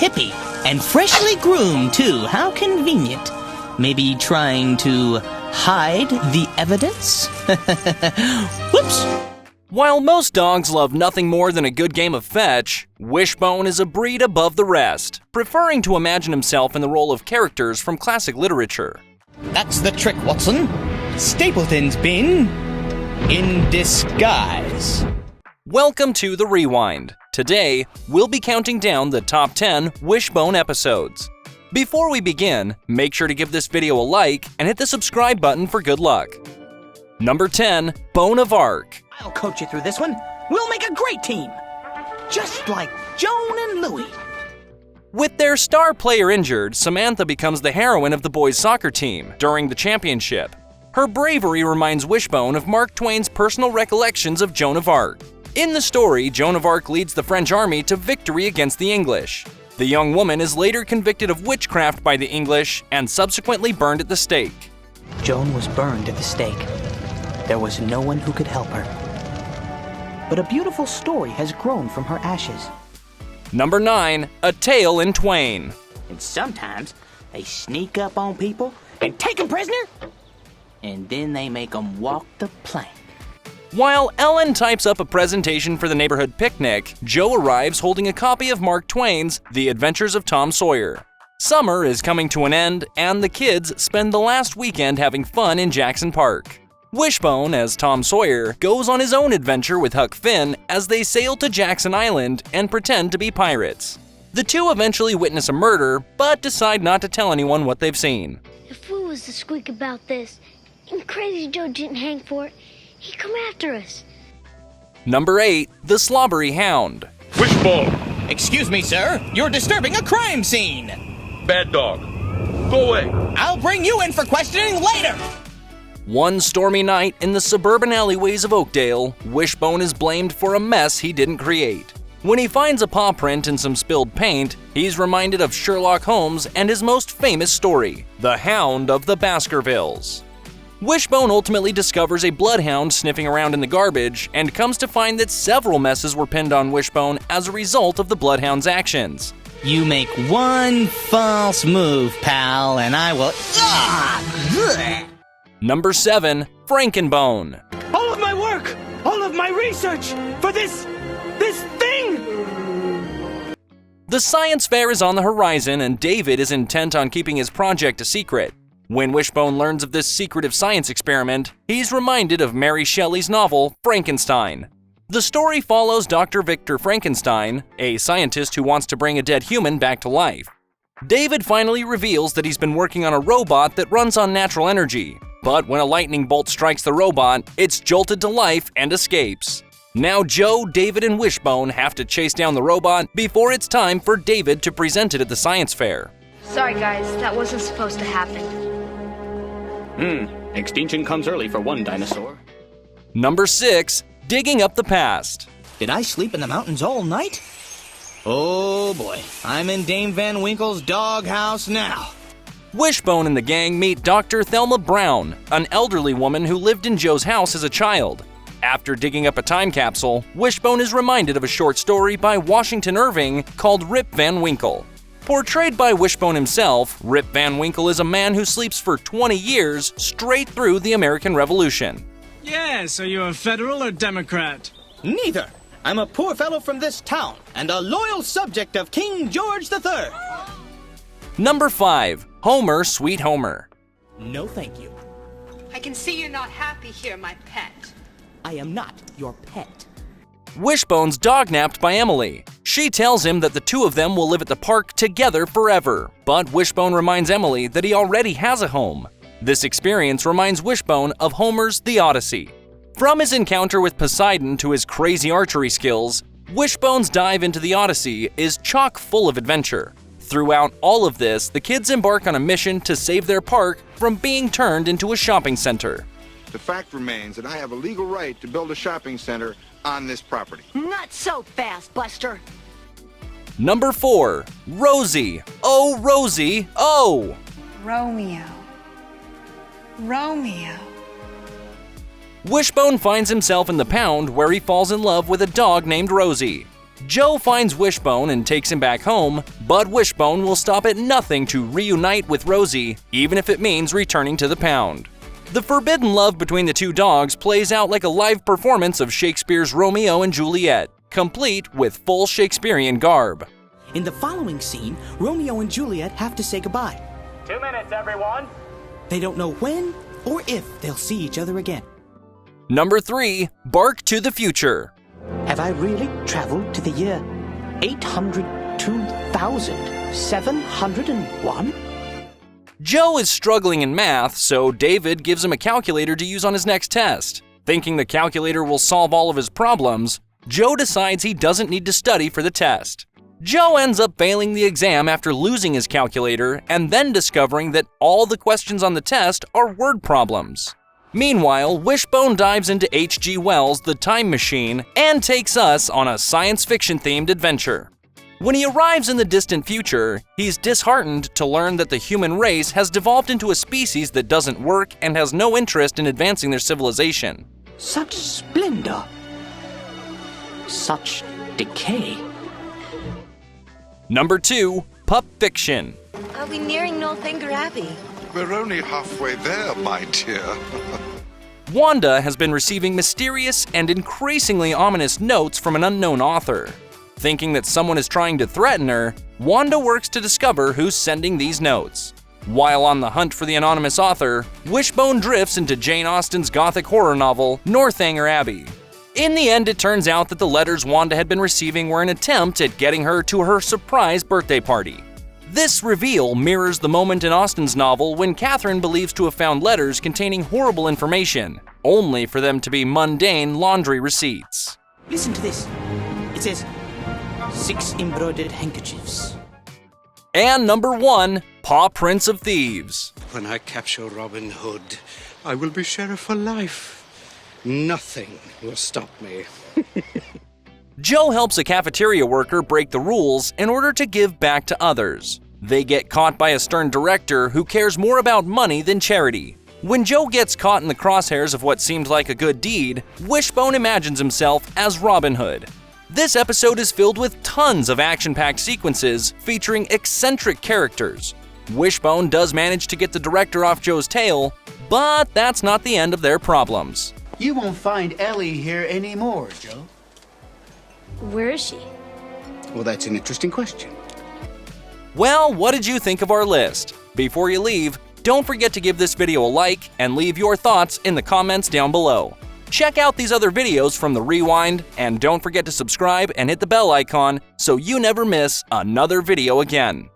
hippie. And freshly groomed, too. How convenient. Maybe trying to hide the evidence? Whoops! While most dogs love nothing more than a good game of fetch, Wishbone is a breed above the rest, preferring to imagine himself in the role of characters from classic literature. That's the trick, Watson. Stapleton's been in disguise. Welcome to The Rewind. Today, we'll be counting down the top 10 Wishbone episodes. Before we begin, make sure to give this video a like and hit the subscribe button for good luck. Number 10, Bone of Arc. I'll coach you through this one. We'll make a great team. Just like Joan and Louie. With their star player injured, Samantha becomes the heroine of the boys' soccer team during the championship. Her bravery reminds Wishbone of Mark Twain's personal recollections of Joan of Arc. In the story, Joan of Arc leads the French army to victory against the English. The young woman is later convicted of witchcraft by the English and subsequently burned at the stake. Joan was burned at the stake. There was no one who could help her. But a beautiful story has grown from her ashes. Number 9, A Tale in Twain. And sometimes they sneak up on people and take them prisoner, and then they make them walk the plank. While Ellen types up a presentation for the neighborhood picnic, Joe arrives holding a copy of Mark Twain's The Adventures of Tom Sawyer. Summer is coming to an end, and the kids spend the last weekend having fun in Jackson Park. Wishbone, as Tom Sawyer, goes on his own adventure with Huck Finn as they sail to Jackson Island and pretend to be pirates. The two eventually witness a murder, but decide not to tell anyone what they've seen. If we was to squeak about this, and Crazy Joe didn't hang for it, he'd come after us. Number 8, The Slobbery Hound. Wishbone! Excuse me, sir. You're disturbing a crime scene. Bad dog. Go away. I'll bring you in for questioning later. One stormy night in the suburban alleyways of Oakdale, Wishbone is blamed for a mess he didn't create. When he finds a paw print and some spilled paint, he's reminded of Sherlock Holmes and his most famous story, The Hound of the Baskervilles. Wishbone ultimately discovers a bloodhound sniffing around in the garbage and comes to find that several messes were pinned on Wishbone as a result of the bloodhound's actions. You make one false move, pal, and I will... Number 7, Frankenbone. All of my work, all of my research for this thing! The science fair is on the horizon and David is intent on keeping his project a secret. When Wishbone learns of this secretive science experiment, he's reminded of Mary Shelley's novel, Frankenstein. The story follows Dr. Victor Frankenstein, a scientist who wants to bring a dead human back to life. David finally reveals that he's been working on a robot that runs on natural energy. But when a lightning bolt strikes the robot, it's jolted to life and escapes. Now Joe, David, and Wishbone have to chase down the robot before it's time for David to present it at the science fair. Sorry guys, that wasn't supposed to happen. Extinction comes early for one dinosaur. Number 6, Digging Up the Past. Did I sleep in the mountains all night? Oh boy, I'm in Dame Van Winkle's doghouse now. Wishbone and the gang meet Dr. Thelma Brown, an elderly woman who lived in Joe's house as a child. After digging up a time capsule, Wishbone is reminded of a short story by Washington Irving called Rip Van Winkle. Portrayed by Wishbone himself, Rip Van Winkle is a man who sleeps for 20 years straight through the American Revolution. Yes, are you a federal or Democrat? Neither. I'm a poor fellow from this town and a loyal subject of King George III. Number 5, Homer, Sweet Homer. No, thank you. I can see you're not happy here, my pet. I am not your pet. Wishbone's dognapped by Emily. She tells him that the two of them will live at the park together forever, but Wishbone reminds Emily that he already has a home. This experience reminds Wishbone of Homer's The Odyssey. From his encounter with Poseidon to his crazy archery skills, Wishbone's dive into the Odyssey is chock full of adventure. Throughout all of this, the kids embark on a mission to save their park from being turned into a shopping center. The fact remains that I have a legal right to build a shopping center on this property. Not so fast, Buster. Number 4, Rosie Oh Romeo. Romeo. Wishbone finds himself in the pound where he falls in love with a dog named Rosie. Joe finds Wishbone and takes him back home, but Wishbone will stop at nothing to reunite with Rosie, even if it means returning to the pound. The forbidden love between the two dogs plays out like a live performance of Shakespeare's Romeo and Juliet, complete with full Shakespearean garb. In the following scene, Romeo and Juliet have to say goodbye. 2 minutes, everyone. They don't know when or if they'll see each other again. Number 3. Bark to the Future. Have I really traveled to the year 802,701? Joe is struggling in math, so David gives him a calculator to use on his next test. Thinking the calculator will solve all of his problems, Joe decides he doesn't need to study for the test. Joe ends up failing the exam after losing his calculator and then discovering that all the questions on the test are word problems. Meanwhile, Wishbone dives into H.G. Wells' The Time Machine and takes us on a science fiction-themed adventure. When he arrives in the distant future, he's disheartened to learn that the human race has devolved into a species that doesn't work and has no interest in advancing their civilization. Such splendor. Such decay. Number 2. Pup Fiction. Are we nearing Northanger Abbey? We're only halfway there, my dear. Wanda has been receiving mysterious and increasingly ominous notes from an unknown author. Thinking that someone is trying to threaten her, Wanda works to discover who's sending these notes. While on the hunt for the anonymous author, Wishbone drifts into Jane Austen's gothic horror novel, Northanger Abbey. In the end, it turns out that the letters Wanda had been receiving were an attempt at getting her to her surprise birthday party. This reveal mirrors the moment in Austen's novel when Catherine believes to have found letters containing horrible information, only for them to be mundane laundry receipts. Listen to this. It says, 6 embroidered handkerchiefs. And number 1, Paw Prints of Thieves. When I capture Robin Hood, I will be sheriff for life. Nothing will stop me. Joe helps a cafeteria worker break the rules in order to give back to others. They get caught by a stern director who cares more about money than charity. When Joe gets caught in the crosshairs of what seemed like a good deed, Wishbone imagines himself as Robin Hood. This episode is filled with tons of action-packed sequences featuring eccentric characters. Wishbone does manage to get the director off Joe's tail, but that's not the end of their problems. You won't find Ellie here anymore, Joe. Where is she? Well, that's an interesting question. Well, what did you think of our list? Before you leave, don't forget to give this video a like and leave your thoughts in the comments down below. Check out these other videos from the Rewind, and don't forget to subscribe and hit the bell icon so you never miss another video again.